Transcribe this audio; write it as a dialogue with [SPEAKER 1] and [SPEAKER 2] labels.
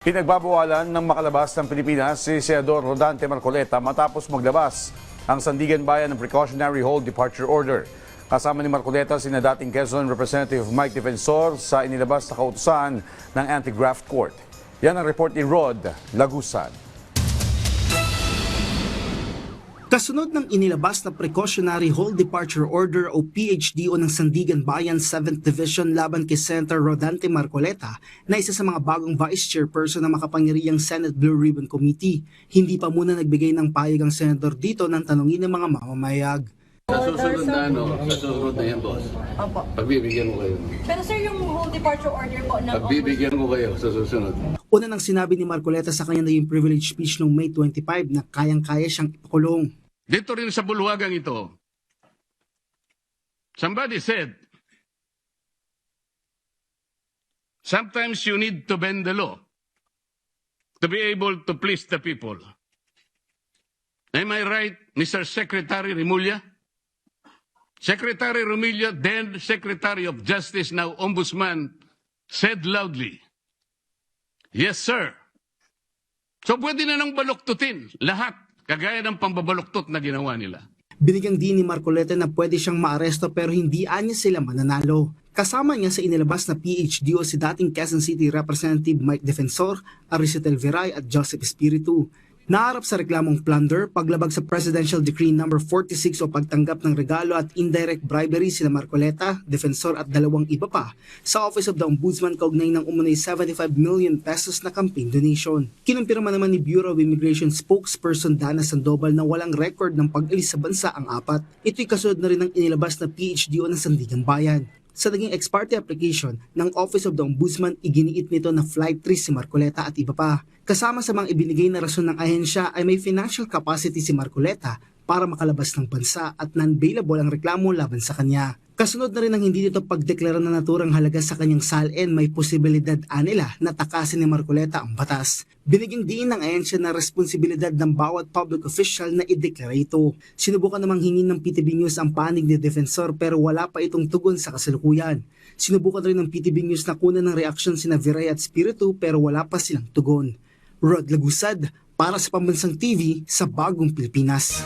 [SPEAKER 1] Pinagbabawalan ng makalabas ng Pilipinas si Senador Rodante Marcoleta matapos maglabas ang Sandigan Bayan ng Precautionary Hold Departure Order. Kasama ni Marcoleta sina dating Quezon Representative Mike Defensor sa inilabas na kautusan ng Anti-Graft Court. Yan ang report ni Rod Lagusan.
[SPEAKER 2] Kasunod ng inilabas na Precautionary Hold Departure Order o PHDO ng Sandigan Bayan 7th Division laban kay Senator Rodante Marcoleta na isa sa mga bagong Vice Chairperson ng makapangyarihang Senate Blue Ribbon Committee, hindi pa muna nagbigay ng payag ang senador dito ng tanungin ng mga mamamayag.
[SPEAKER 3] Sa susunod na yan, boss.
[SPEAKER 4] Opo.
[SPEAKER 3] Pagbibigyan ko kayo.
[SPEAKER 4] Pero sir, yung whole departure order po ng
[SPEAKER 3] Pagbibigyan ko kayo sa susunod.
[SPEAKER 2] Una nang sinabi ni Marcoleta sa kanya naging privilege speech noong May 25 na kayang-kaya siyang ipakulong.
[SPEAKER 5] Dito rin sa bulwagang ito, somebody said, sometimes you need to bend the law to be able to please the people. Am I right, Mr. Secretary Remulla? Secretary Remulla, then Secretary of Justice, now Ombudsman, said loudly, yes, sir. So pwede na nang baluktutin lahat, kagaya ng pambabaluktot na ginawa nila.
[SPEAKER 2] Binigyang din ni Marcoleta na pwede siyang maaresto pero hindi anya sila mananalo. Kasama niya sa inilabas na PHDO si dating Quezon City Representative Mike Defensor, Aricitel Viray at Joseph Espiritu. Naharap sa reklamong plunder, paglabag sa Presidential Decree No. 46 o pagtanggap ng regalo at indirect bribery sina Marcoleta, Defensor at dalawang iba pa sa Office of the Ombudsman kaugnay ng umunay 75 million pesos na campaign donation. Kinumpirma naman ni Bureau of Immigration spokesperson Dana Sandoval na walang record ng pag-alis sa bansa ang apat. Ito'y kasunod na rin ng inilabas na PHDO ng Sandigan Bayan. Sa naging ex parte application ng Office of the Ombudsman, iginiit nito na flight risk si Marcoleta at iba pa. Kasama sa mga ibinigay na rason ng ahensya ay may financial capacity si Marcoleta para makalabas ng bansa at non-bailable ang reklamo laban sa kanya. Kasunod na rin ang hindi dito pagdeklara na naturang halaga sa kanyang salin, may posibilidad anila na takasin ni Marcoleta ang batas. Binigyang diin ng ahensya na responsibilidad ng bawat public official na ideklara ito. Sinubukan namang hingin ng PTV News ang panig ni Defensor pero wala pa itong tugon sa kasalukuyan. Sinubukan rin ng PTV News na kunan ng reaksyon sina Viray at Espiritu pero wala pa silang tugon. Rod Lagusad para sa Pambansang TV sa Bagong Pilipinas.